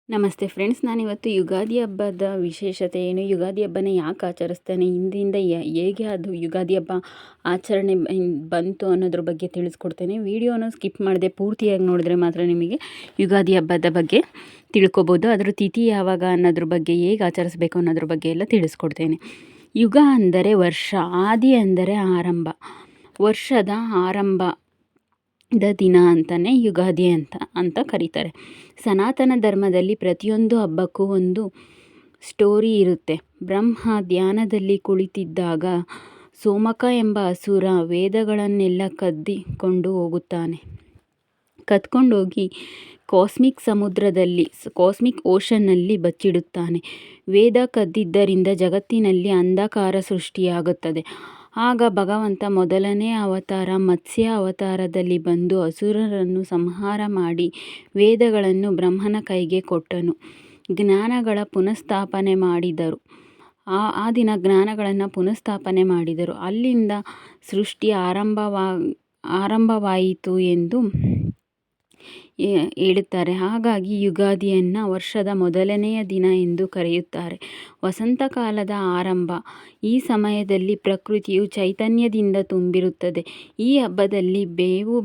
ನಮಸ್ತೆ ಫ್ರೆಂಡ್ಸ್, ನಾನಿವತ್ತು ಯುಗಾದಿ ಹಬ್ಬದ ವಿಶೇಷತೆ ಏನು, ಯುಗಾದಿ ಹಬ್ಬನ ಯಾಕೆ ಆಚರಿಸ್ತಾನೆ, ಹಿಂದಿಂದ ಹೇಗೆ ಅದು ಯುಗಾದಿ ಹಬ್ಬ ಆಚರಣೆ ಬಂತು ಅನ್ನೋದ್ರ ಬಗ್ಗೆ ತಿಳಿಸ್ಕೊಡ್ತೇನೆ. ವಿಡಿಯೋನ ಸ್ಕಿಪ್ ಮಾಡದೆ ಪೂರ್ತಿಯಾಗಿ ನೋಡಿದ್ರೆ ಮಾತ್ರ ನಿಮಗೆ ಯುಗಾದಿ ಹಬ್ಬದ ಬಗ್ಗೆ ತಿಳ್ಕೊಬೋದು. ಅದರ ತಿಥಿ ಯಾವಾಗ ಅನ್ನೋದ್ರ ಬಗ್ಗೆ, ಹೇಗೆ ಆಚರಿಸ್ಬೇಕು ಅನ್ನೋದ್ರ ಬಗ್ಗೆ ಎಲ್ಲ ತಿಳಿಸ್ಕೊಡ್ತೇನೆ. ಯುಗ ಅಂದರೆ ವರ್ಷ, ಆದಿ ಅಂದರೆ ಆರಂಭ, ವರ್ಷದ ಆರಂಭ ದಿನ ಅಂತಲೇ ಯುಗಾದಿ ಅಂತ ಕರೀತಾರೆ. ಸನಾತನ ಧರ್ಮದಲ್ಲಿ ಪ್ರತಿಯೊಂದು ಹಬ್ಬಕ್ಕೂ ಒಂದು ಸ್ಟೋರಿ ಇರುತ್ತೆ. ಬ್ರಹ್ಮ ಧ್ಯಾನದಲ್ಲಿ ಕುಳಿತಿದ್ದಾಗ ಸೋಮಕ ಎಂಬ ಅಸುರ ವೇದಗಳನ್ನೆಲ್ಲ ಕದ್ಕೊಂಡೋಗಿ ಕಾಸ್ಮಿಕ್ ಓಷನ್ನಲ್ಲಿ ಬಚ್ಚಿಡುತ್ತಾನೆ. ವೇದ ಕದ್ದಿದ್ದರಿಂದ ಜಗತ್ತಿನಲ್ಲಿ ಅಂಧಕಾರ ಸೃಷ್ಟಿಯಾಗುತ್ತದೆ. ಆಗ ಭಗವಂತ ಮೊದಲನೇ ಅವತಾರ ಮತ್ಸ್ಯ ಅವತಾರದಲ್ಲಿ ಬಂದು ಅಸುರರನ್ನು ಸಂಹಾರ ಮಾಡಿ ವೇದಗಳನ್ನು ಬ್ರಹ್ಮನ ಕೈಗೆ ಕೊಟ್ಟನು. ಜ್ಞಾನಗಳ ಪುನಃಸ್ಥಾಪನೆ ಮಾಡಿದರು. ಆ ದಿನ ಜ್ಞಾನಗಳನ್ನು ಪುನಃಸ್ಥಾಪನೆ ಮಾಡಿದರು. ಅಲ್ಲಿಂದ ಸೃಷ್ಟಿ ಆರಂಭವಾಯಿತು ಎಂದು ಹೇಳುತ್ತಾರೆ. ಹಾಗಾಗಿ ಯುಗಾದಿಯನ್ನು ವರ್ಷದ ಮೊದಲನೆಯ ದಿನ ಎಂದು ಕರೆಯುತ್ತಾರೆ. ವಸಂತಕಾಲದ ಆರಂಭ. ಈ ಸಮಯದಲ್ಲಿ ಪ್ರಕೃತಿಯು ಚೈತನ್ಯದಿಂದ ತುಂಬಿರುತ್ತದೆ. ಈ ಹಬ್ಬದಲ್ಲಿ ಬೇವು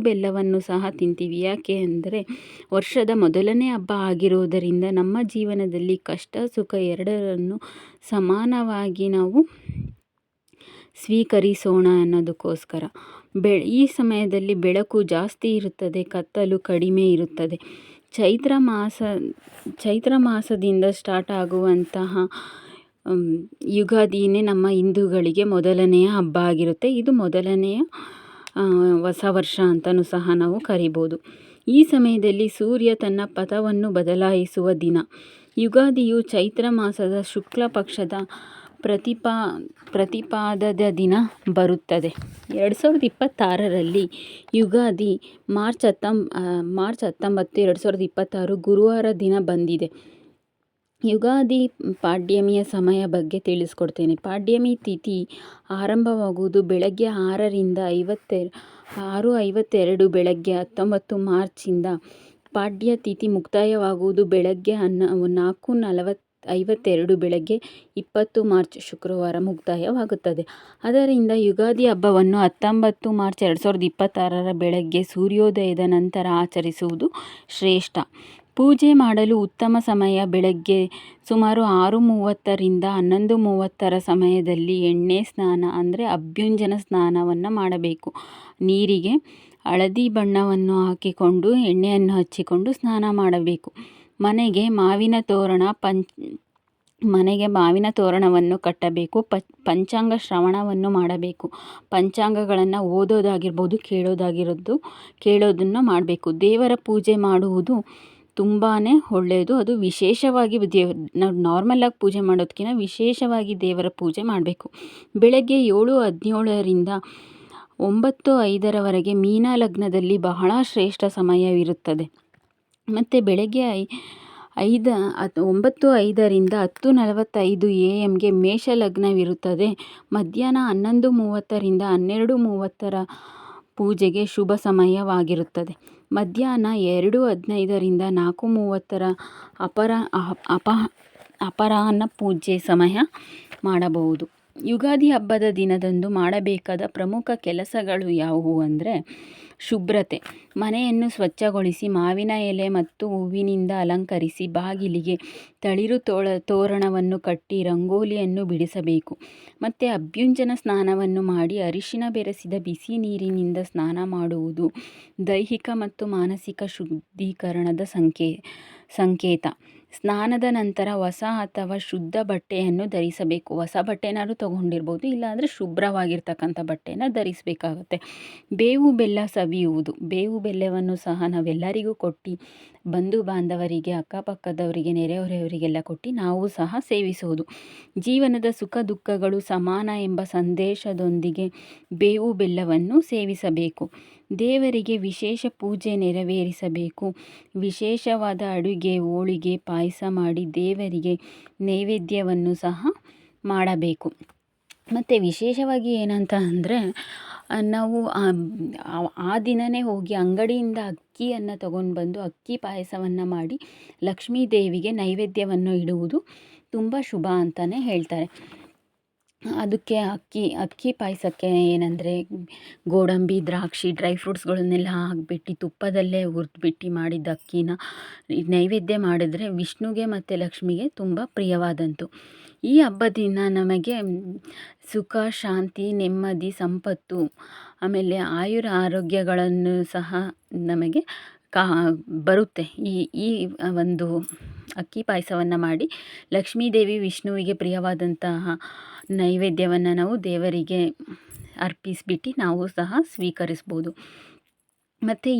ಬೆಲ್ಲವನ್ನು ಸಹ ತಿಂತೀವಿ. ಯಾಕೆ ಅಂದರೆ ವರ್ಷದ ಮೊದಲನೇ ಹಬ್ಬ ಆಗಿರುವುದರಿಂದ ನಮ್ಮ ಜೀವನದಲ್ಲಿ ಕಷ್ಟ ಸುಖ ಎರಡರನ್ನು ಸಮಾನವಾಗಿ ನಾವು ಸ್ವೀಕರಿಸೋಣ ಅನ್ನೋದಕ್ಕೋಸ್ಕರ. ಈ ಸಮಯದಲ್ಲಿ ಬೆಳಕು ಜಾಸ್ತಿ ಇರುತ್ತದೆ, ಕತ್ತಲು ಕಡಿಮೆ ಇರುತ್ತದೆ. ಚೈತ್ರ ಮಾಸದಿಂದ ಸ್ಟಾರ್ಟ್ ಆಗುವಂತಹ ಯುಗಾದಿನೇ ನಮ್ಮ ಹಿಂದೂಗಳಿಗೆ ಮೊದಲನೆಯ ಹಬ್ಬ ಆಗಿರುತ್ತೆ. ಇದು ಮೊದಲನೆಯ ಹೊಸ ವರ್ಷ ಅಂತಲೂ ಸಹ ನಾವು ಕರಿಬೋದು. ಈ ಸಮಯದಲ್ಲಿ ಸೂರ್ಯ ತನ್ನ ಪಥವನ್ನು ಬದಲಾಯಿಸುವ ದಿನ. ಯುಗಾದಿಯು ಚೈತ್ರ ಮಾಸದ ಶುಕ್ಲ ಪಕ್ಷದ ಪ್ರತಿಪಾದದ ದಿನ ಬರುತ್ತದೆ. 2026ರಲ್ಲಿ ಯುಗಾದಿ ಮಾರ್ಚ್ 19, 2026 ಗುರುವಾರ ದಿನ ಬಂದಿದೆ. ಯುಗಾದಿ ಪಾಡ್ಯಮಿಯ ಸಮಯ ಬಗ್ಗೆ ತಿಳಿಸ್ಕೊಡ್ತೇನೆ. ಪಾಡ್ಯಮಿ ತಿಥಿ ಆರಂಭವಾಗುವುದು ಬೆಳಗ್ಗೆ 6ರಿಂದ 6:52 ಬೆಳಗ್ಗೆ 19 ಮಾರ್ಚಿಂದ. ಪಾಡ್ಯ ತಿಥಿ ಮುಕ್ತಾಯವಾಗುವುದು ಬೆಳಗ್ಗೆ 4:52 ಬೆಳಗ್ಗೆ 20 ಮಾರ್ಚ್ ಶುಕ್ರವಾರ ಮುಕ್ತಾಯವಾಗುತ್ತದೆ. ಅದರಿಂದ ಯುಗಾದಿ ಹಬ್ಬವನ್ನು 19 ಮಾರ್ಚ್ 2026 ಬೆಳಗ್ಗೆ ಸೂರ್ಯೋದಯದ ನಂತರ ಆಚರಿಸುವುದು ಶ್ರೇಷ್ಠ. ಪೂಜೆ ಮಾಡಲು ಉತ್ತಮ ಸಮಯ ಬೆಳಗ್ಗೆ ಸುಮಾರು 6:30ರಿಂದ 11:30 ಸಮಯದಲ್ಲಿ. ಎಣ್ಣೆ ಸ್ನಾನ ಅಂದರೆ ಅಭ್ಯಂಜನ ಸ್ನಾನವನ್ನು ಮಾಡಬೇಕು. ನೀರಿಗೆ ಹಳದಿ ಬಣ್ಣವನ್ನು ಹಾಕಿಕೊಂಡು ಎಣ್ಣೆಯನ್ನು ಹಚ್ಚಿಕೊಂಡು ಸ್ನಾನ ಮಾಡಬೇಕು. ಮನೆಗೆ ಮಾವಿನ ತೋರಣವನ್ನು ಕಟ್ಟಬೇಕು. ಪಂಚಾಂಗ ಶ್ರವಣವನ್ನು ಮಾಡಬೇಕು. ಪಂಚಾಂಗಗಳನ್ನು ಓದೋದಾಗಿರ್ಬೋದು, ಕೇಳೋದನ್ನು ಮಾಡಬೇಕು. ದೇವರ ಪೂಜೆ ಮಾಡುವುದು ತುಂಬಾ ಒಳ್ಳೆಯದು. ಅದು ವಿಶೇಷವಾಗಿ ನಾವು ನಾರ್ಮಲಾಗಿ ಪೂಜೆ ಮಾಡೋದಕ್ಕಿಂತ ವಿಶೇಷವಾಗಿ ದೇವರ ಪೂಜೆ ಮಾಡಬೇಕು. ಬೆಳಗ್ಗೆ 7:17ರಿಂದ 9:05 ಮೀನ ಲಗ್ನದಲ್ಲಿ ಬಹಳ ಶ್ರೇಷ್ಠ ಸಮಯವಿರುತ್ತದೆ. ಮತ್ತು ಬೆಳಗ್ಗೆ 9:05ರಿಂದ 10:45 AM ಮೇಷ ಲಗ್ನವಿರುತ್ತದೆ. ಮಧ್ಯಾಹ್ನ 11:30ರಿಂದ 12:30 ಪೂಜೆಗೆ ಶುಭ ಸಮಯವಾಗಿರುತ್ತದೆ. ಮಧ್ಯಾಹ್ನ 2:15ರಿಂದ 4:30 ಅಪರಾಹ್ನ ಪೂಜೆ ಸಮಯ ಮಾಡಬಹುದು. ಯುಗಾದಿ ಹಬ್ಬದ ದಿನದಂದು ಮಾಡಬೇಕಾದ ಪ್ರಮುಖ ಕೆಲಸಗಳು ಯಾವುವು ಅಂದರೆ ಶುಭ್ರತೆ. ಮನೆಯನ್ನು ಸ್ವಚ್ಛಗೊಳಿಸಿ ಮಾವಿನ ಎಲೆ ಮತ್ತು ಹೂವಿನಿಂದ ಅಲಂಕರಿಸಿ ಬಾಗಿಲಿಗೆ ತಳಿರು ತೋರಣವನ್ನು ಕಟ್ಟಿ ರಂಗೋಲಿಯನ್ನು ಬಿಡಿಸಬೇಕು. ಮತ್ತು ಅಭ್ಯಂಜನ ಸ್ನಾನವನ್ನು ಮಾಡಿ ಅರಿಶಿನ ಬೆರೆಸಿದ ಬಿಸಿ ನೀರಿನಿಂದ ಸ್ನಾನ ಮಾಡುವುದು ದೈಹಿಕ ಮತ್ತು ಮಾನಸಿಕ ಶುದ್ಧೀಕರಣದ ಸಂಕೇತ. ಸ್ನಾನದ ನಂತರ ಹೊಸ ಅಥವಾ ಶುದ್ಧ ಬಟ್ಟೆಯನ್ನು ಧರಿಸಬೇಕು. ಹೊಸ ಬಟ್ಟೆನಾದ್ರೂ ತೊಗೊಂಡಿರ್ಬೋದು, ಇಲ್ಲಾಂದರೆ ಶುಭ್ರವಾಗಿರ್ತಕ್ಕಂಥ ಬಟ್ಟೆನ ಧರಿಸಬೇಕಾಗುತ್ತೆ. ಬೇವು ಬೆಲ್ಲ ಸವಿಯುವುದು. ಬೇವು ಬೆಲ್ಲವನ್ನು ಸಹ ನಾವೆಲ್ಲರಿಗೂ ಕೊಟ್ಟು ಬಂಧು ಬಾಂಧವರಿಗೆ, ಅಕ್ಕಪಕ್ಕದವರಿಗೆ, ನೆರೆಹೊರೆಯವರಿಗೆಲ್ಲ ಕೊಟ್ಟು ನಾವು ಸಹ ಸೇವಿಸುವುದು. ಜೀವನದ ಸುಖ ದುಃಖಗಳು ಸಮಾನ ಎಂಬ ಸಂದೇಶದೊಂದಿಗೆ ಬೇವು ಬೆಲ್ಲವನ್ನು ಸೇವಿಸಬೇಕು. ದೇವರಿಗೆ ವಿಶೇಷ ಪೂಜೆ ನೆರವೇರಿಸಬೇಕು. ವಿಶೇಷವಾದ ಅಡುಗೆ, ಹೋಳಿಗೆ, ಪಾಯಸ ಮಾಡಿ ದೇವರಿಗೆ ನೈವೇದ್ಯವನ್ನು ಸಹ ಮಾಡಬೇಕು. ಮತ್ತು ವಿಶೇಷವಾಗಿ ಏನಂತ ಅಂದರೆ ನಾವು ಆ ದಿನವೇ ಹೋಗಿ ಅಂಗಡಿಯಿಂದ ಅಕ್ಕಿಯನ್ನು ತಗೊಂಡು ಬಂದು ಅಕ್ಕಿ ಪಾಯಸವನ್ನು ಮಾಡಿ ಲಕ್ಷ್ಮೀ ದೇವಿಗೆ ನೈವೇದ್ಯವನ್ನು ಇಡುವುದು ತುಂಬ ಶುಭ ಅಂತಲೇ ಹೇಳ್ತಾರೆ. ಅದಕ್ಕೆ ಅಕ್ಕಿ ಪಾಯಸಕ್ಕೆ ಏನಂದರೆ ಗೋಡಂಬಿ, ದ್ರಾಕ್ಷಿ, ಡ್ರೈ ಫ್ರೂಟ್ಸ್ಗಳನ್ನೆಲ್ಲ ಹಾಕಿಬಿಟ್ಟು ತುಪ್ಪದಲ್ಲೇ ಹುರಿದ್ಬಿಟ್ಟು ಮಾಡಿದ ಅಕ್ಕಿನ ನೈವೇದ್ಯ ಮಾಡಿದ್ರೆ ವಿಷ್ಣುಗೆ ಮತ್ತು ಲಕ್ಷ್ಮಿಗೆ ತುಂಬ ಪ್ರಿಯವಾದಂತು. ಈ ಹಬ್ಬದಿಂದ ನಮಗೆ ಸುಖ, ಶಾಂತಿ, ನೆಮ್ಮದಿ, ಸಂಪತ್ತು, ಆಮೇಲೆ ಆಯುರ ಆರೋಗ್ಯಗಳನ್ನು ಸಹ ನಮಗೆ ಬರುತ್ತೆ. ಈ ಒಂದು ಅಕ್ಕಿ ಪಾಯಸವನ್ನು ಮಾಡಿ ಲಕ್ಷ್ಮೀದೇವಿ, ವಿಷ್ಣುವಿಗೆ ಪ್ರಿಯವಾದಂತಹ ನೈವೇದ್ಯವನ್ನು ನಾವು ದೇವರಿಗೆ ಅರ್ಪಿಸಿಬಿಟ್ಟು ನಾವು ಸಹ ಸ್ವೀಕರಿಸ್ಬೋದು. ಮತ್ತು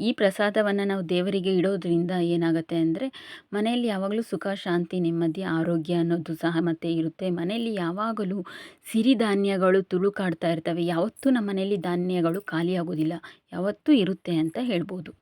ಈ ಪ್ರಸಾದವನ್ನು ನಾವು ದೇವರಿಗೆ ಇಡೋದ್ರಿಂದ ಏನಾಗುತ್ತೆ ಅಂದರೆ ಮನೆಯಲ್ಲಿ ಯಾವಾಗಲೂ ಸುಖ, ಶಾಂತಿ, ನೆಮ್ಮದಿ, ಆರೋಗ್ಯ ಅನ್ನೋದು ಸಹ ಮತ್ತೆ ಇರುತ್ತೆ. ಮನೆಯಲ್ಲಿ ಯಾವಾಗಲೂ ಸಿರಿಧಾನ್ಯಗಳು ತುಳುಕಾಡ್ತಾ ಇರ್ತವೆ. ಯಾವತ್ತೂ ನಮ್ಮ ಮನೆಯಲ್ಲಿ ಧಾನ್ಯಗಳು ಖಾಲಿಯಾಗೋದಿಲ್ಲ, ಯಾವತ್ತೂ ಇರುತ್ತೆ ಅಂತ ಹೇಳ್ಬೋದು.